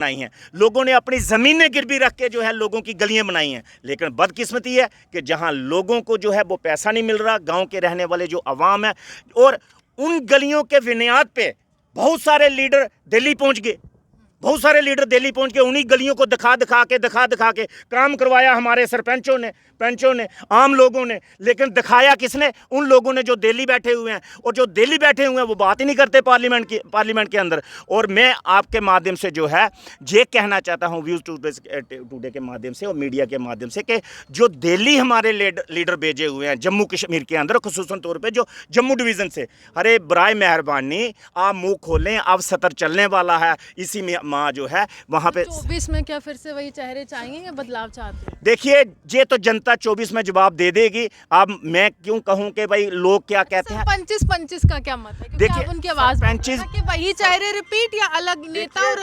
बनाई हैं, लोगों ने अपनी ज़मीनें गिरवी रख के जो है लोगों की गलियां बनाई हैं। लेकिन बदकिस्मती है कि जहां लोगों को जो है वो पैसा नहीं मिल रहा, गांव के रहने वाले जो अवाम है, और उन गलियों के बुनियाद पे बहुत सारे लीडर दिल्ली पहुंच गए, बहुत सारे लीडर दिल्ली पहुंच के उन्हीं गलियों को दिखा दिखा के काम करवाया हमारे सरपंचों ने, पंचों ने, आम लोगों ने। लेकिन दिखाया किसने? उन लोगों ने जो दिल्ली बैठे हुए हैं, और जो दिल्ली बैठे हुए हैं वो बात ही नहीं करते पार्लियामेंट के अंदर। और मैं आपके माध्यम से जो है ये कहना चाहता हूँ, व्यूज़ टुडे के माध्यम से और मीडिया के माध्यम से, कि जो दिल्ली हमारे लीडर भेजे हुए हैं जम्मू कश्मीर के अंदर, खुसूसन तौर पर जो जम्मू डिवीज़न से, अरे बराए मेहरबानी आप मुँह खोलें, अब सतर चलने वाला है। इसी में माँ जो है वहाँ पे 24 में क्या फिर से वही चेहरे चाहिए या बदलाव चाहते हैं? देखिए, ये तो जनता 24 में जवाब दे देगी। अब मैं क्यों कहूं कि भाई लोग क्या कहते हैं। 25 का क्या मत है? क्योंकि देखिए, आप उनकी आवाज 25 कि वही चेहरे रिपीट या अलग नेता और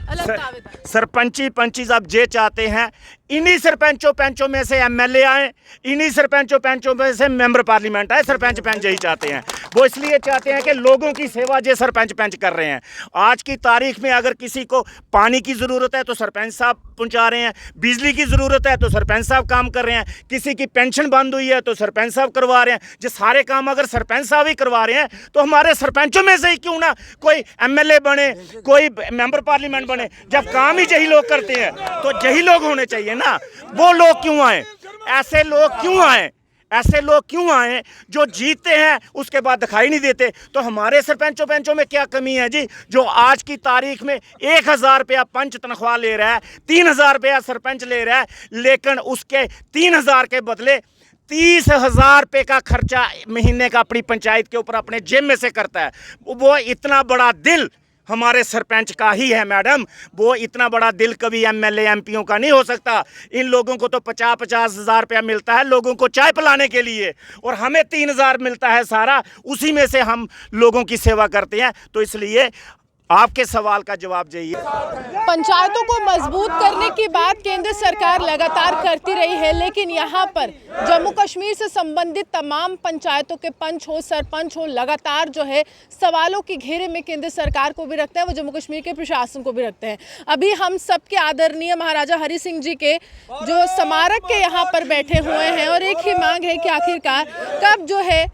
अलग दावेदार? सरपंची अब ये चाहते हैं इन्हीं सरपंचों पंचों में से एमएलए आए, इन्हीं सरपंचों पंचों में से मेंबर पार्लियामेंट आए। सरपंच पंच यही चाहते हैं, वो इसलिए चाहते हैं कि लोगों की सेवा जो सरपंच पंच कर रहे हैं। आज की तारीख में अगर किसी को पानी की ज़रूरत है तो सरपंच साहब पहुंचा रहे हैं, बिजली की ज़रूरत है तो सरपंच साहब काम कर रहे हैं, किसी की पेंशन बंद हुई है तो सरपंच साहब करवा रहे हैं। जो सारे काम अगर सरपंच साहब ही करवा रहे हैं तो हमारे सरपंचों में से ही क्यों ना कोई एमएलए बने, कोई मेंबर पार्लियामेंट बने। जब काम ही यही लोग करते हैं तो यही लोग होने चाहिए ना। वो लोग क्यों आए? ऐसे लोग क्यों आए? ऐसे लोग क्यों आए जो जीतते हैं उसके बाद दिखाई नहीं देते? तो हमारे सरपंचों पंचों में क्या कमी है जी, जो आज की तारीख में 1000 रुपया पंच तनख्वाह ले रहा है, 3000 रुपया सरपंच ले रहा है, लेकिन उसके 3000 के बदले 30,000 रुपये का खर्चा महीने का अपनी पंचायत के ऊपर अपने जेब में से करता है। वो इतना बड़ा दिल हमारे सरपंच का ही है मैडम। वो इतना बड़ा दिल कभी एमएलए एमपीओं का नहीं हो सकता। इन लोगों को तो 50-50 हज़ार रुपया मिलता है लोगों को चाय पिलाने के लिए, और हमें 3000 मिलता है सारा, उसी में से हम लोगों की सेवा करते हैं। तो इसलिए आपके सवाल का जवाब चाहिए। पंचायतों को मजबूत करने की बात केंद्र सरकार लगातार करती रही है, लेकिन यहाँ पर जम्मू कश्मीर से संबंधित तमाम पंचायतों के पंच हो, सरपंच हो, लगातार जो है सवालों के घेरे में केंद्र सरकार को भी रखते हैं, वो जम्मू कश्मीर के प्रशासन को भी रखते हैं। अभी हम सबके आदरणीय महाराजा हरि सिंह जी के जो स्मारक के यहाँ पर बैठे हुए हैं, और एक ही मांग है कि आखिरकार कब जो है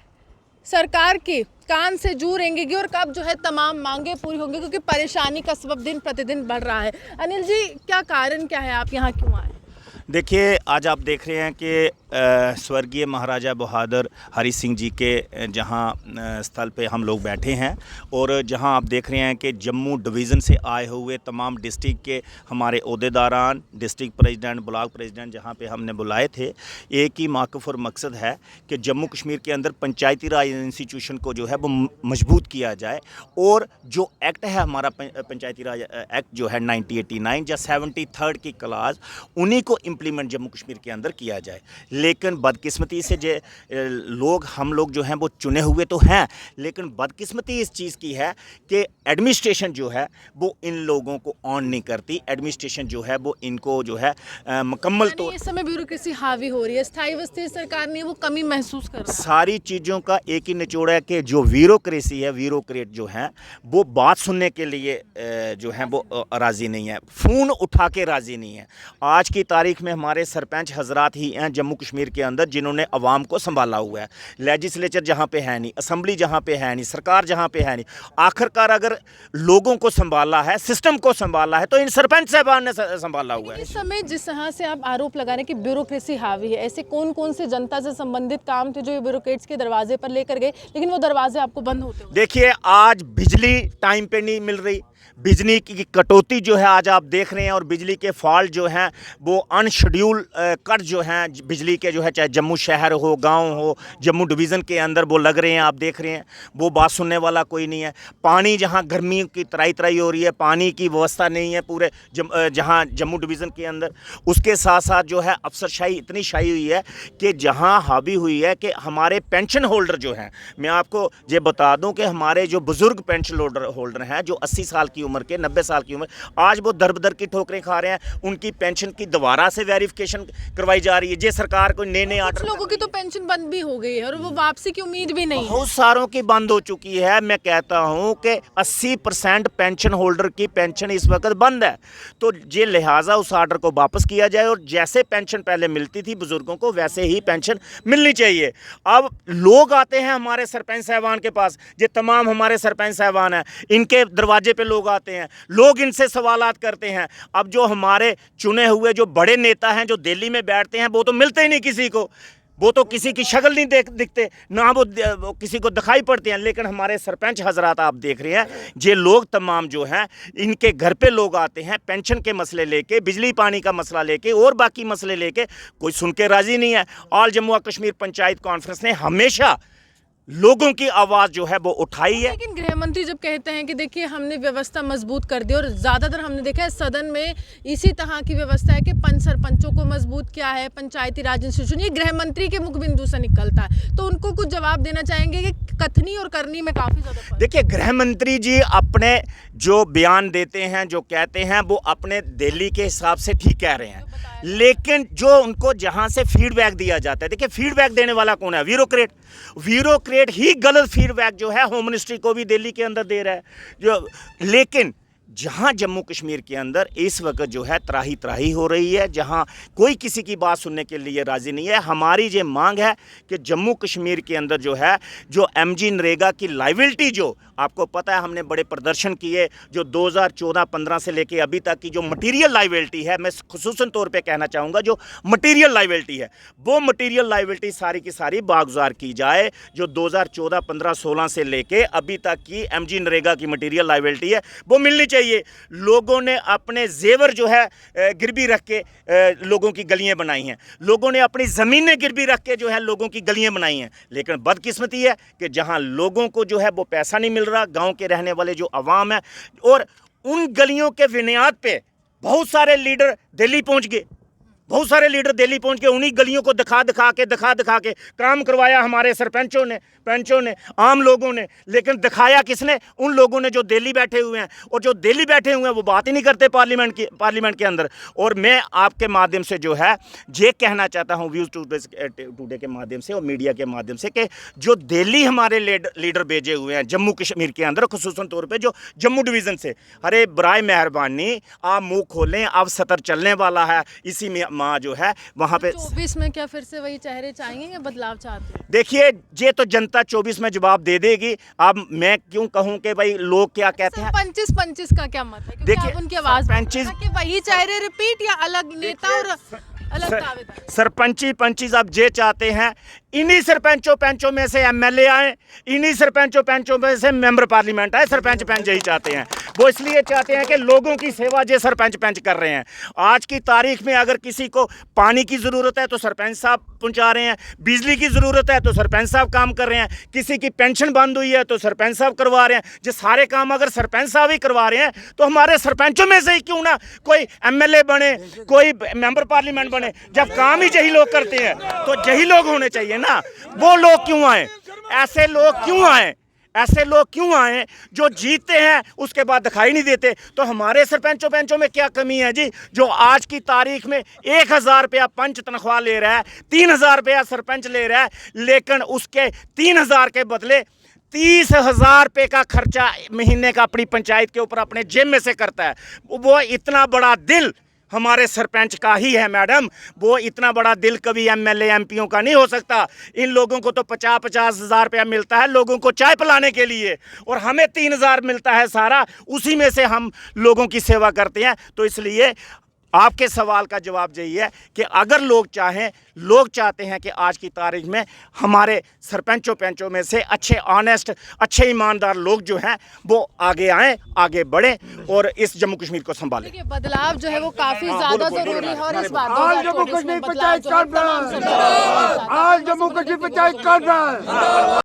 सरकार की कान से जू रेंगेगी और कब जो है तमाम मांगे पूरी होंगी, क्योंकि परेशानी का सबब दिन प्रतिदिन बढ़ रहा है। अनिल जी, क्या कारण क्या है, आप यहाँ क्यों आए? देखिए, आज आप देख रहे हैं कि स्वर्गीय महाराजा बहादुर हरि सिंह जी के जहां स्थल पे हम लोग बैठे हैं, और जहां आप देख रहे हैं कि जम्मू डिवीज़न से आए हुए तमाम डिस्ट्रिक्ट के हमारे ओहदेदारान, डिस्ट्रिक्ट प्रेसिडेंट, ब्लॉक प्रेसिडेंट जहां पे हमने बुलाए थे। एक ही मौक़िफ़ और मकसद है कि जम्मू कश्मीर के अंदर पंचायती राज इंस्टीट्यूशन को जो है वो मजबूत किया जाए, और जो एक्ट है हमारा पंचायती राज एक्ट जो है 1989 या 73rd की क्लास, उन्हीं को इम्प्लीमेंट जम्मू कश्मीर के अंदर किया जाए। लेकिन बदकिस्मती से हम लोग जो हैं वो चुने हुए तो हैं, लेकिन बदकिस्मती इस चीज़ की है कि एडमिनिस्ट्रेशन जो है वो इन लोगों को ऑन नहीं करती। एडमिनिस्ट्रेशन जो है वो इनको जो है मुकम्मल तौर इस समय ब्यूरोक्रेसी हावी हो रही है, स्थायी व स्थिर सरकार ने वो कमी महसूस कर रही है। सारी चीज़ों का एक ही निचोड़ है कि जो ब्यूरोक्रेसी है, ब्यूरोक्रेट जो हैं वो बात सुनने के लिए जो है वो राज़ी नहीं है, फ़ोन उठा के राज़ी नहीं है। आज की तारीख में हमारे सरपंच हजरात ही हैं जम्मू कश्मीर के अंदर जिन्होंने अवाम को संभाला हुआ है। लेजिस्लेचर जहाँ पे है नहीं, असम्बली जहाँ पे है नहीं, सरकार जहाँ पे है नहीं, आखिरकार अगर लोगों को संभाला है, सिस्टम को संभाला है, तो इन सरपंच साहबान ने संभाला हुआ है। इस समय जिस तरह से आप आरोप लगा रहे हैं कि ब्यूरोक्रेसी हावी है, ऐसे कौन कौन से जनता से संबंधित काम थे जो ये ब्यूरोक्रेट्स के दरवाजे पर लेकर गए, लेकिन वो दरवाजे आपको बंद होते हुए? देखिए, आज बिजली टाइम पे नहीं मिल रही, बिजली की कटौती जो है आज आप देख रहे हैं, और बिजली के फॉल्ट जो हैं वो अनशेड्यूल कट जो हैं बिजली के जो है, चाहे जम्मू शहर हो, गांव हो, जम्मू डिवीज़न के अंदर वो लग रहे हैं, आप देख रहे हैं। वो बात सुनने वाला कोई नहीं है। पानी जहां गर्मी की तराई हो रही है, पानी की व्यवस्था नहीं है पूरे जहां जम्मू डिवीज़न के अंदर। उसके साथ साथ जो है अफसरशाही इतनी शाही हुई है कि जहाँ हावी हुई है कि हमारे पेंशन होल्डर जो हैं, मैं आपको ये बता दूँ कि हमारे जो बुज़ुर्ग पेंशन होल्डर हैं जो 80 साल की उम्र के, 90 साल की उम्र, आज वो दर बदर की ठोकरें खा रहे हैं। उनकी पेंशन की दोबारा से वेरिफिकेशन करवाई जा रही है। ये सरकार को नए नए कुछ लोगों की तो पेंशन बंद भी हो गई है और वो वापसी की उम्मीद भी नहीं है। बहुत सारों की बंद हो चुकी है। मैं कहता हूं कि 80% पेंशन होल्डर की पेंशन इस वक्त बंद है। तो ये लिहाजा उस आर्डर को वापस किया जाए और जैसे पेंशन पहले मिलती थी बुजुर्गों को वैसे ही पेंशन मिलनी चाहिए। अब लोग आते हैं हमारे सरपंच साहबान के पास, ये तमाम हमारे सरपंच साहबान हैं, इनके दरवाजे पे लोग आते हैं, लोग इनसे सवालात करते हैं। अब जो हमारे चुने हुए जो बड़े नेता हैं जो दिल्ली में बैठते हैं वो तो मिलते ही नहीं किसी को, वो तो किसी की शक्ल नहीं दिखते ना, वो किसी को दिखाई पड़ते हैं। लेकिन हमारे सरपंच हजरात आप देख रहे हैं, ये लोग तमाम जो हैं इनके घर पे लोग आते हैं पेंशन के मसले लेके, बिजली पानी का मसला लेके और बाकी मसले लेके, कोई सुन के राजी नहीं है। ऑल जम्मू कश्मीर पंचायत कॉन्फ्रेंस ने हमेशा लोगों की आवाज़ जो है वो उठाई है। लेकिन गृह मंत्री जब कहते हैं कि देखिए हमने व्यवस्था मजबूत कर दी, और ज़्यादातर हमने देखा है सदन में इसी तरह की व्यवस्था है कि पंच सरपंचों को मजबूत किया है, पंचायती राज इंस्टीट्यूशन, ये गृह मंत्री के मुख बिंदु से निकलता है। तो उनको कुछ जवाब देना चाहेंगे कि कथनी और करनी में काफ़ी ज़्यादा। देखिए, गृह मंत्री जी अपने जो बयान देते हैं, जो कहते हैं, वो अपने दिल्ली के हिसाब से ठीक कह रहे हैं, लेकिन जो उनको जहां से फीडबैक दिया जाता है, देखिए फीडबैक देने वाला कौन है? ब्यूरोक्रेट ही गलत फीडबैक जो है होम मिनिस्ट्री को भी दिल्ली के अंदर दे रहा है। जो लेकिन जहां जम्मू कश्मीर के अंदर इस वक्त जो है त्राही त्राही हो रही है, जहां कोई किसी की बात सुनने के लिए राजी नहीं है। हमारी ये मांग है कि जम्मू कश्मीर के अंदर जो है जो एमजी नरेगा की लाइबिलिटी, जो आपको पता है हमने बड़े प्रदर्शन किए, जो 2014-15 से लेके अभी तक की जो मटीरियल लाइबिलिटी है, मैं खुसूसन तौर पे कहना चाहूँगा जो मटीरियल लाइबिलिटी है, वो मटीरियल लाइबिलिटी सारी की सारी बागुजार की जाए। जो 2014-15-16 से लेके अभी तक की एमजी नरेगा की मटीरियल लाइबिलिटी है वो मिलनी चाहिए। लोगों ने अपने जेवर जो है गिरवी रख के लोगों की गलियां बनाई हैं, लोगों ने अपनी ज़मीनें गिरवी रख के जो है लोगों की गलियां बनाई हैं। लेकिन बदकिस्मती है कि जहां लोगों को जो है वो पैसा नहीं मिल रहा, गांव के रहने वाले जो अवाम है, और उन गलियों के बुनियाद पे बहुत सारे लीडर दिल्ली पहुंच गए, बहुत सारे लीडर दिल्ली पहुंच के उन्हीं गलियों को दिखा दिखा के काम करवाया हमारे सरपंचों ने, पंचों ने, आम लोगों ने। लेकिन दिखाया किसने? उन लोगों ने जो दिल्ली बैठे हुए हैं, और जो दिल्ली बैठे हुए हैं वो बात ही नहीं करते पार्लियामेंट के अंदर। और मैं आपके माध्यम से जो है ये कहना चाहता हूँ व्यूज़ टुडे के माध्यम से और मीडिया के माध्यम से कि जो दिल्ली हमारे लीडर भेजे हुए हैं जम्मू कश्मीर के अंदर, खुसूसन तौर पर जो जम्मू डिवीज़न से, अरे बराए मेहरबानी आप मुँह खोलें, अब सतर चलने वाला है। इसी में माँ जो है वहाँ पे 24 में क्या फिर से वही चेहरे चाहिए या बदलाव चाहते हैं? देखिए, ये तो जनता 24 में जवाब दे देगी। अब मैं क्यों कहूँ कि भाई लोग क्या कहते हैं। 25 का क्या मत है? देखिए, आप उनकी आवाज कि वही चेहरे रिपीट या अलग नेता और अलग दावेदार? सरपंची अब जे चाहते हैं इन्हीं सरपंचों में से एमएलए आए, इन्हीं सरपंचों में से मेंबर पार्लियामेंट आए। सरपंच यही चाहते हैं। वो इसलिए चाहते हैं कि लोगों की सेवा जो सरपंच कर रहे हैं। आज की तारीख में अगर किसी को पानी की ज़रूरत है तो सरपंच साहब पहुंचा रहे हैं, बिजली की ज़रूरत है तो सरपंच साहब काम कर रहे हैं, किसी की पेंशन बंद हुई है तो सरपंच साहब करवा रहे हैं। जो सारे काम अगर सरपंच साहब ही करवा रहे हैं तो हमारे सरपंचों में से ही क्यों ना कोई एमएलए बने, कोई मेंबर पार्लियामेंट बने। जब काम ही यही लोग करते हैं तो यही लोग होने चाहिए ना। वो लोग क्यों आए? ऐसे लोग क्यों आए जो जीतते हैं उसके बाद दिखाई नहीं देते? तो हमारे सरपंचों में क्या कमी है जी, जो आज की तारीख में 1000 रुपया पंच तनख्वाह ले रहा है, 3000 रुपया सरपंच ले रहा है, लेकिन उसके 3000 के बदले 30,000 रुपये का खर्चा महीने का अपनी पंचायत के ऊपर अपने जेब में से करता है। वो इतना बड़ा दिल हमारे सरपंच का ही है मैडम। वो इतना बड़ा दिल कभी एमएलए एमपीओं का नहीं हो सकता। इन लोगों को तो 50-50 हज़ार रुपया मिलता है लोगों को चाय पिलाने के लिए, और हमें 3000 मिलता है सारा, उसी में से हम लोगों की सेवा करते हैं। तो इसलिए आपके सवाल का जवाब यही है कि अगर लोग चाहते हैं कि आज की तारीख में हमारे सरपंचों में से अच्छे ऑनेस्ट, अच्छे ईमानदार लोग जो हैं वो आगे आएँ, आगे बढ़ें और इस जम्मू कश्मीर को संभालें। देखिए, बदलाव जो है वो काफ़ी ज़्यादा ज़रूरी है, और इस बात आज जम्मू कश्मीर पंचायत कॉन्फ्रेंस